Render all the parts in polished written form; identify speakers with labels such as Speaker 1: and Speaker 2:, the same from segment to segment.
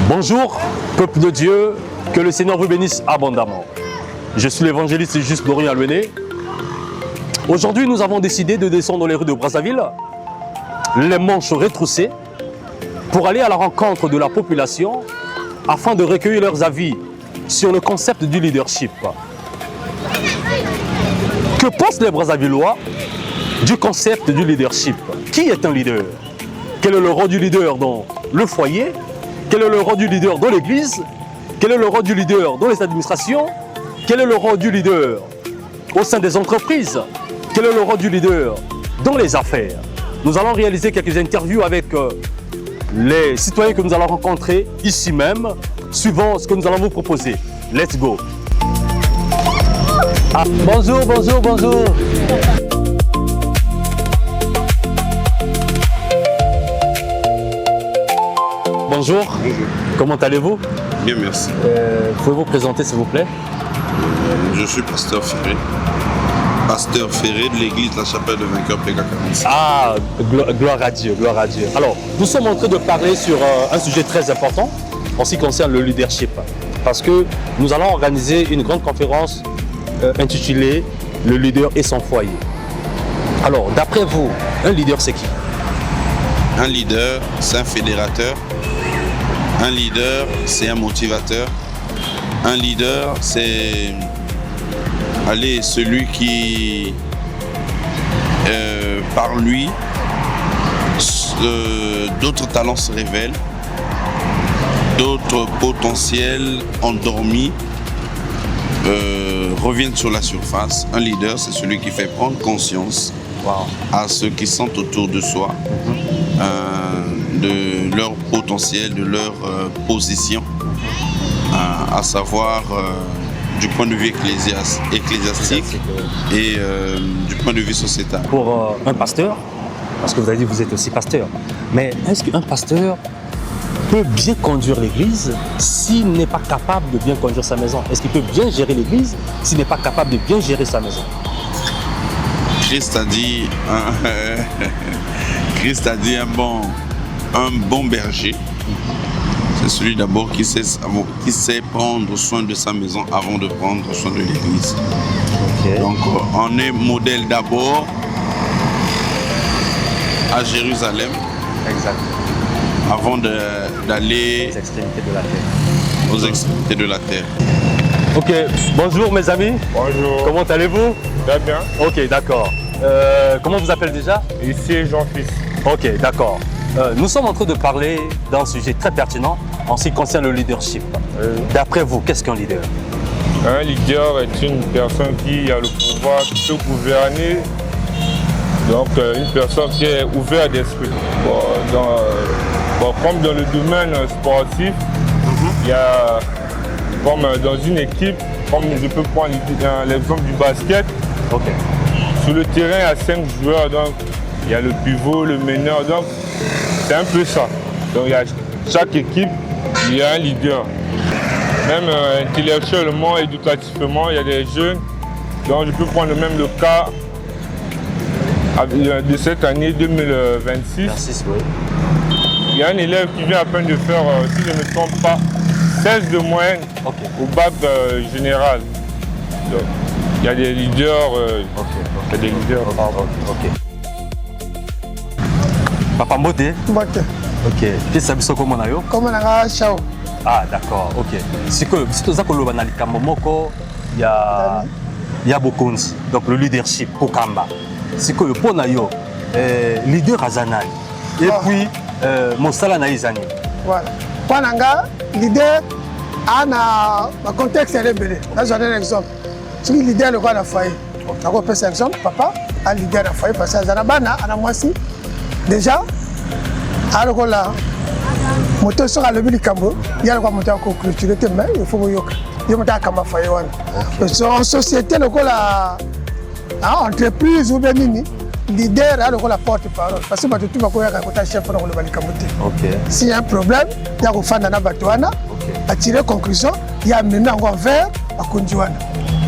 Speaker 1: Bonjour, peuple de Dieu, que le Seigneur vous bénisse abondamment. Je suis l'évangéliste Juste Dorian Alwené. Aujourd'hui, nous avons décidé de descendre dans les rues de Brazzaville, les manches retroussées, pour aller à la rencontre de la population afin de recueillir leurs avis sur le concept du leadership. Que pensent les Brazzavillois du concept du leadership? Qui est un leader? Quel est le rôle du leader dans le foyer? Quel est le rôle du leader dans l'église? Quel est le rôle du leader dans les administrations? Quel est le rôle du leader au sein des entreprises? Quel est le rôle du leader dans les affaires? Nous allons réaliser quelques interviews avec les citoyens que nous allons rencontrer ici même, suivant ce que nous allons vous proposer. Let's go! Ah, bonjour, bonjour, bonjour! Bonjour, comment allez-vous?
Speaker 2: Bien, merci.
Speaker 1: Pouvez-vous présenter s'il vous plaît?
Speaker 2: Je suis pasteur Ferré. Pasteur Ferré de l'église La Chapelle de Vainqueur PK46.
Speaker 1: Ah, gloire à Dieu, gloire à Dieu. Alors, nous sommes en train de parler sur un sujet très important en ce qui concerne le leadership. Parce que nous allons organiser une grande conférence intitulée « Le leader et son foyer ». Alors, d'après vous, un leader c'est qui?
Speaker 2: Un leader, c'est un fédérateur. Un leader, c'est un motivateur. Un leader, c'est celui qui, par lui, d'autres talents se révèlent, d'autres potentiels endormis reviennent sur la surface. Un leader, c'est celui qui fait prendre conscience à ceux qui sont autour de soi de leur potentiel, de leur position, à savoir du point de vue ecclésiastique et du point de vue sociétal.
Speaker 1: Pour un pasteur, parce que vous avez dit que vous êtes aussi pasteur, mais est-ce qu'un pasteur peut bien conduire l'église s'il n'est pas capable de bien conduire sa maison? Est-ce qu'il peut bien gérer l'église s'il n'est pas capable de bien gérer sa maison?
Speaker 2: Christ a dit un bon berger, c'est celui d'abord qui sait prendre soin de sa maison avant de prendre soin de l'église. Okay. Donc on est modèle d'abord à Jérusalem.
Speaker 1: Exact.
Speaker 2: Avant d'aller
Speaker 1: aux extrémités de la terre.
Speaker 2: Aux extrémités de la terre.
Speaker 1: Ok, bonjour mes amis.
Speaker 3: Bonjour.
Speaker 1: Comment allez-vous?
Speaker 3: Très bien.
Speaker 1: Ok, d'accord. Comment vous appelez déjà?
Speaker 3: Ici Jean-Fils.
Speaker 1: Ok, d'accord. Nous sommes en train de parler d'un sujet très pertinent en ce qui concerne le leadership. D'après vous, qu'est-ce qu'un leader?
Speaker 3: Un leader est une personne qui a le pouvoir de gouverner, donc une personne qui est ouverte d'esprit. Comme dans le domaine sportif, il y a, comme dans une équipe, comme je peux prendre l'exemple du basket, sur le terrain il y a 5 joueurs, donc il y a le pivot, le meneur, donc c'est un peu ça. Donc il y a chaque équipe, il y a un leader. Même intellectuellement, éducativement, il y a des jeunes. Donc je peux prendre même le cas de cette année 2026.
Speaker 1: Merci, oui.
Speaker 3: Il y a un élève qui vient à peine de faire, si je ne me trompe pas, 16 de moyenne au bac général. Donc, il y a des leaders. Il y a des leaders.
Speaker 1: Papa Mbote?
Speaker 4: Mbote.
Speaker 1: Ok. Qu'est-ce que vous avez dit?
Speaker 4: Comment on a chao?
Speaker 1: Ah, d'accord, ok. Si tu as il y a beaucoup. Donc le leadership, Kokamba. Si tu as leader Azanani. Et puis, Mosala Naizani.
Speaker 4: Voilà. Quand leader, a un contexte rebelle. Là, je donne un exemple. Si le leader le roi de la foyer, on peut faire un exemple. Papa, un leader de la foyer, parce que Zanabana, à la moitié, déjà, alors là, moto sera le but Cambo, il y a le moto à clôturer, mais il faut que il y ait un Kama foyer. En société, le la entreprise ou bien mini, leader a le la porte-parole. Parce que tu vas faire un chef pour le Balikamote. S'il y a un problème, il y a un fan de Batouana, à tirer conclusion, il y a maintenant un verre à Kondjouana.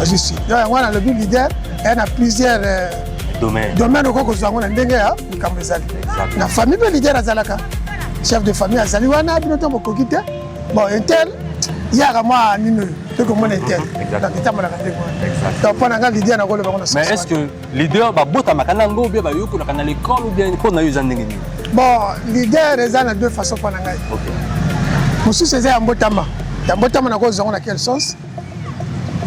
Speaker 4: Je suis. Il y a un leader, il y a plusieurs domaines. Domaines où nous avons un dégât, la famille, le leader à Zalaka. Chef de famille à Zaliwana, il y a bon, Intel, il y a moi Nino, tu comprends Intel. Donc, pendant que l'idée n'a pas le bon sens.
Speaker 1: Mais est-ce que leader, bota makanango ou bien yoko na l'école ou bien qu'on a eu zandengeni?
Speaker 4: Bon, leader raisonne de deux façons pendant que.
Speaker 1: Ok.
Speaker 4: Monsieur c'est un botama. Un botama n'a pas dans quel sens?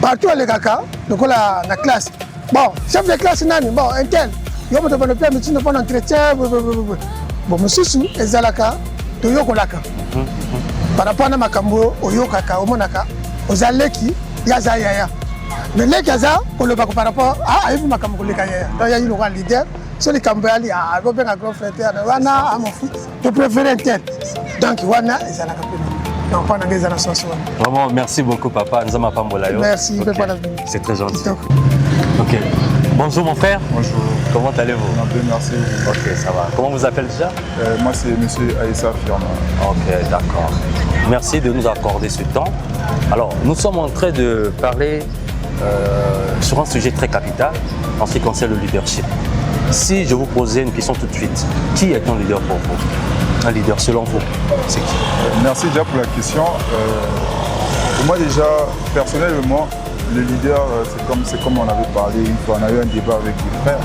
Speaker 4: Partout les caca, donc la classe. Bon, chef de classe nani, bon, Intel. Il y a un peu de temps entretien. Bon, monsieur Sou, Ezalaka, Toyokolaka. Par rapport à Makambo, Oyokaka, Omonaka, Ozaleki, Yazaya. Mais les Gaza, on le voit par rapport à Aïe Makambo Lekaya. Donc il y a eu un leader, c'est le Cambéali, à Robert Agro Frère, Wana, à mon fils, je préfère Intel. Donc Wana, Ezalaka. Donc pendant les années 60.
Speaker 1: Vraiment, merci beaucoup, papa. Nous avons pas Molayo.
Speaker 4: Merci,
Speaker 1: okay. C'est très gentil. Ok. Bonjour mon frère.
Speaker 5: Bonjour.
Speaker 1: Comment allez-vous?
Speaker 5: Bien, merci.
Speaker 1: Ok, ça va. Comment vous appelez déjà?
Speaker 5: Moi, c'est monsieur Aïssa Firma.
Speaker 1: Ok, d'accord. Merci de nous accorder ce temps. Alors, nous sommes en train de parler sur un sujet très capital en ce qui concerne le leadership. Si je vous posais une question tout de suite, qui est un leader pour vous? Un leader selon vous, c'est qui?
Speaker 5: Merci déjà pour la question. Pour moi déjà, personnellement, le leader, c'est comme on avait parlé une fois, on a eu un débat avec les frères.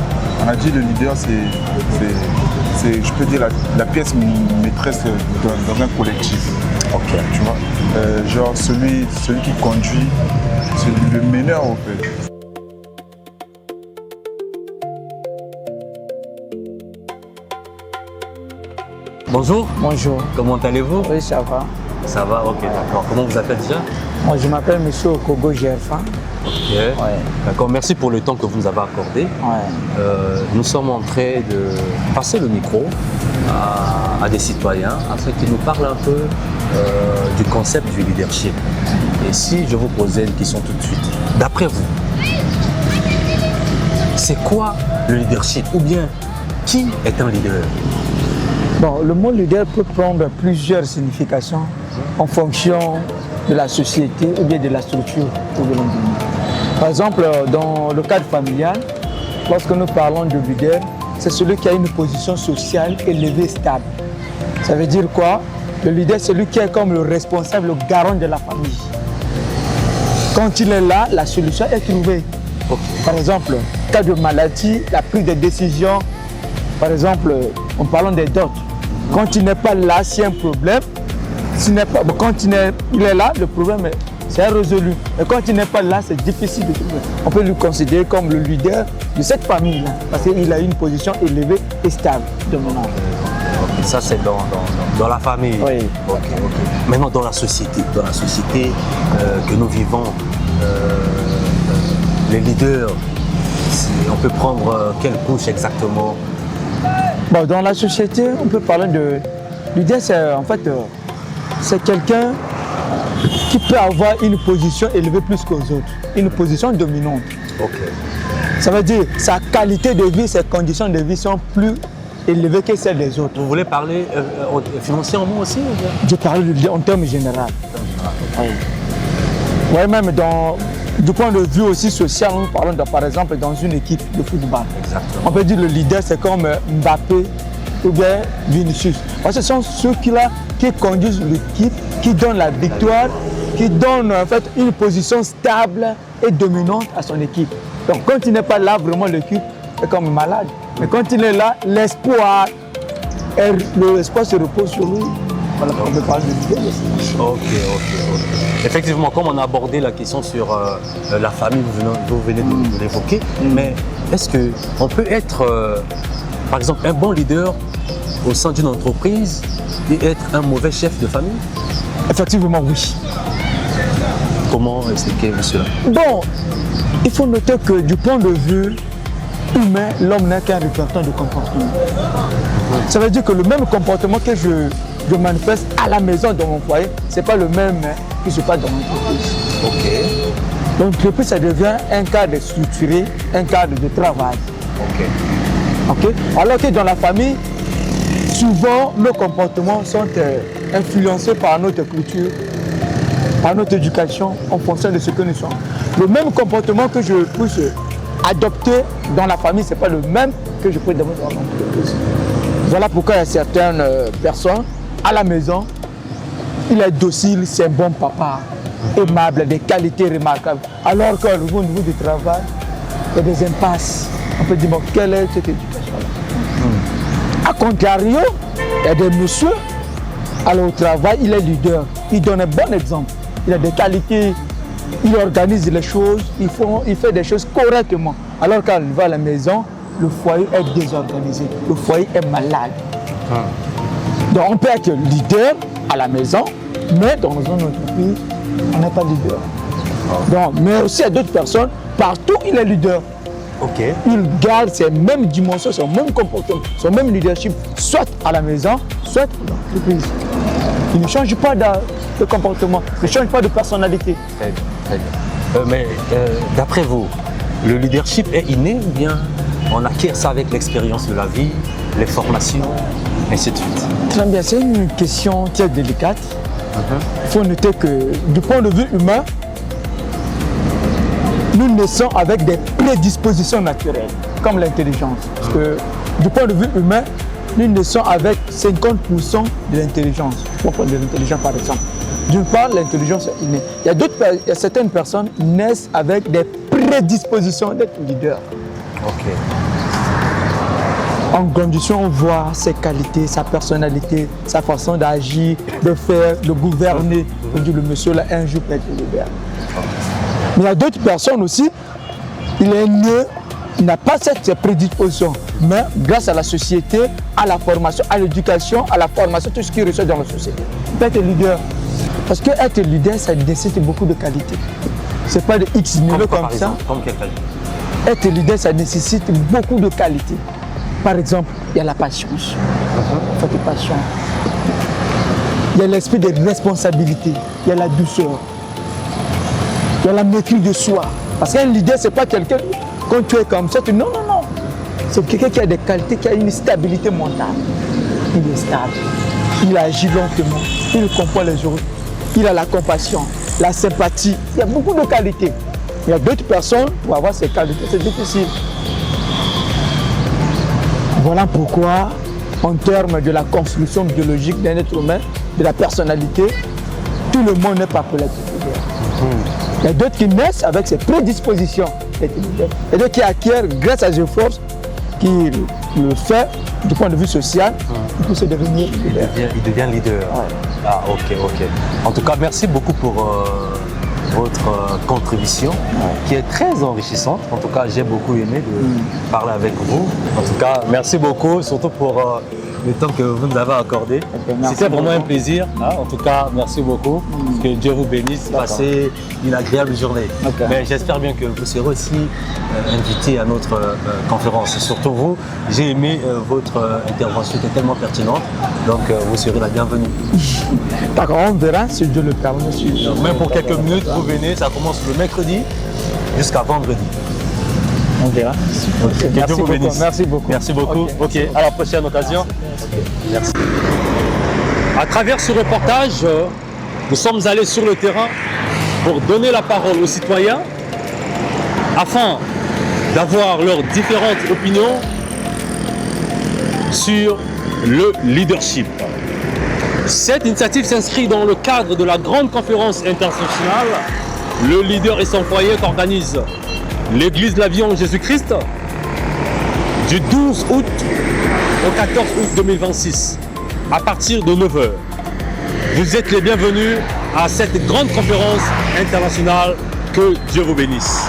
Speaker 5: On a dit le leader, c'est je peux dire, la pièce maîtresse dans un collectif.
Speaker 1: Ok.
Speaker 5: Tu vois, genre celui qui conduit, c'est le meneur en fait.
Speaker 1: Bonjour.
Speaker 6: Bonjour.
Speaker 1: Comment allez-vous?
Speaker 6: Oui, ça va.
Speaker 1: Ça va, ok, d'accord. Comment vous appelez déjà?
Speaker 6: Moi, je m'appelle M. Okogo Gerfan.
Speaker 1: Ok.
Speaker 6: Ouais.
Speaker 1: D'accord, merci pour le temps que vous nous avez accordé.
Speaker 6: Ouais.
Speaker 1: Nous sommes en train de passer le micro à des citoyens afin qu'ils nous parlent un peu du concept du leadership. Et si je vous posais une question tout de suite, d'après vous, c'est quoi le leadership? Ou bien, qui est un leader?
Speaker 6: Bon, le mot leader peut prendre plusieurs significations en fonction de la société ou bien de la structure où nous venons. Par exemple, dans le cadre familial, lorsque nous parlons de leader, c'est celui qui a une position sociale élevée et stable. Ça veut dire quoi? Le leader, c'est celui qui est comme le responsable, le garant de la famille. Quand il est là, la solution est trouvée. Par exemple, en cas de maladie, la prise de décision, par exemple, en parlant des dots, quand il n'est pas là, s'il y a un problème, quand il est là, le problème c'est résolu. Et quand il n'est pas là, c'est difficile de trouver. On peut le considérer comme le leader de cette famille-là, parce qu'il a une position élevée et stable de mon âge.
Speaker 1: Ça, c'est dans la famille.
Speaker 6: Oui.
Speaker 1: Okay. Maintenant, dans la société que nous vivons, les leaders, on peut prendre quelle couche exactement?
Speaker 6: Bon, dans la société, on peut parler de leader, c'est en fait c'est quelqu'un qui peut avoir une position élevée plus qu'aux autres, une position dominante.
Speaker 1: Ok.
Speaker 6: Ça veut dire sa qualité de vie, ses conditions de vie sont plus élevées que celles des autres.
Speaker 1: Vous voulez parler financièrement aussi ou bien?
Speaker 6: Je parle en termes généraux. Oui. Ouais, même du point de vue aussi social, nous parlons par exemple dans une équipe de football.
Speaker 1: Exactement.
Speaker 6: On peut dire le leader c'est comme Mbappé ou bien Vinicius. Parce que ce sont ceux-là qui conduisent l'équipe, qui donnent la victoire, qui donnent en fait une position stable et dominante à son équipe. Donc quand il n'est pas là, vraiment l'équipe est comme malade. Mais quand il est là, l'espoir se repose sur lui. Voilà, on peut parler de leader aussi.
Speaker 1: Ok. Effectivement, comme on a abordé la question sur la famille, vous venez de l'évoquer, mais est-ce qu'on peut être, par exemple, un bon leader au sein d'une entreprise et être un mauvais chef de famille?
Speaker 6: Effectivement, oui.
Speaker 1: Comment expliquer cela?
Speaker 6: Bon, il faut noter que du point de vue humain, l'homme n'est qu'un répertoire de comportement. Ça veut dire que le même comportement que je manifeste à la maison, dans mon foyer, ce n'est pas le même qui se passe dans l'entreprise.
Speaker 1: Ok.
Speaker 6: Donc l'entreprise, ça devient un cadre structuré, un cadre de travail. Ok. Alors que dans la famille, souvent, nos comportements sont influencés par notre culture, par notre éducation, en fonction de ce que nous sommes. Le même comportement que je puisse adopter dans la famille, ce n'est pas le même que je peux adopter dans l'entreprise. Voilà pourquoi il y a certaines personnes à la maison il est docile, c'est un bon papa, aimable, des qualités remarquables. Alors qu'au niveau du travail, il y a des impasses. On peut dire, bon, quelle est cette éducation-là? A contrario, il y a des messieurs, alors au travail, il est leader, il donne un bon exemple. Il a des qualités, il organise les choses, il fait des choses correctement. Alors quand il va à la maison, le foyer est désorganisé, le foyer est malade. Donc on peut être leader à la maison, mais dans une entreprise, on n'est pas leader. Donc, mais aussi il y a d'autres personnes, partout il est leader. Il garde ses mêmes dimensions, son même comportement, son même leadership, soit à la maison, soit dans l'entreprise. Il ne change pas de comportement, il ne change pas de personnalité.
Speaker 1: Très bien, très bien. Mais d'après vous, le leadership est inné ou bien on acquiert ça avec l'expérience de la vie, les formations, ainsi de suite?
Speaker 6: Très bien, c'est une question très délicate. Il faut noter que du point de vue humain, nous naissons avec des prédispositions naturelles, comme l'intelligence. Parce que du point de vue humain, nous naissons avec 50% de l'intelligence. Pour prendre de l'intelligence par exemple. D'une part, l'intelligence est innée. Il y a certaines personnes qui naissent avec des prédispositions d'être leader. En grandissant, on voit ses qualités, sa personnalité, sa façon d'agir, de faire, de gouverner. On dit le monsieur là, un jour peut être leader. Mais il y a d'autres personnes aussi, il est né, il n'a pas cette prédisposition. Mais grâce à la société, à la formation, à l'éducation, à la formation, tout ce qu'il reçoit dans la société, il peut être leader. Parce que être leader, ça nécessite beaucoup de qualités. Ce n'est pas de X niveau comme ça.
Speaker 1: Comme quelle qualité?
Speaker 6: Être leader, ça nécessite beaucoup de qualités. Par exemple, il y a la patience. Il faut de patience. Il y a l'esprit de responsabilité. Il y a la douceur. Il y a la maîtrise de soi. Parce qu'un leader, ce n'est pas quelqu'un, quand tu es comme ça, tu dis non, non, non. C'est quelqu'un qui a des qualités, qui a une stabilité mentale. Il est stable. Il agit lentement. Il comprend les autres. Il a la compassion, la sympathie. Il y a beaucoup de qualités. Il y a d'autres personnes, pour avoir ces qualités, c'est difficile. Voilà pourquoi, en termes de la construction biologique d'un être humain, de la personnalité, tout le monde n'est pas pour l'être leader. Il y a d'autres qui naissent avec ces prédispositions d'être leader. Et d'autres qui acquièrent, grâce à ses forces, qui le fait du point de vue social, il peut se devenir leader.
Speaker 1: Il devient leader.
Speaker 6: Ouais.
Speaker 1: Ah, ok. En tout cas, merci beaucoup pour votre contribution qui est très enrichissante. En tout cas, j'ai beaucoup aimé de parler avec vous. En tout cas, merci beaucoup, surtout pour le temps que vous nous avez accordé. C'était vraiment un plaisir. En tout cas, merci beaucoup. Que Dieu vous bénisse. Passez une agréable journée. Mais j'espère bien que vous serez aussi invité à notre conférence. Surtout vous, j'ai aimé votre intervention qui est tellement pertinente. Donc, vous serez la bienvenue.
Speaker 6: D'accord, on verra si Dieu le permet.
Speaker 1: Même pour quelques minutes, vous venez. Ça commence le mercredi jusqu'à vendredi.
Speaker 6: On verra.
Speaker 1: Okay.
Speaker 6: Merci beaucoup. Merci beaucoup.
Speaker 1: Merci beaucoup. Ok, à la prochaine occasion. Merci. À travers ce reportage, nous sommes allés sur le terrain pour donner la parole aux citoyens afin d'avoir leurs différentes opinions sur le leadership. Cette initiative s'inscrit dans le cadre de la grande conférence internationale Le leader et son foyer qu'organise l'Église de la Vie en Jésus-Christ du 12 août au 14 août 2026 à partir de 9h. Vous êtes les bienvenus à cette grande conférence internationale. Que Dieu vous bénisse.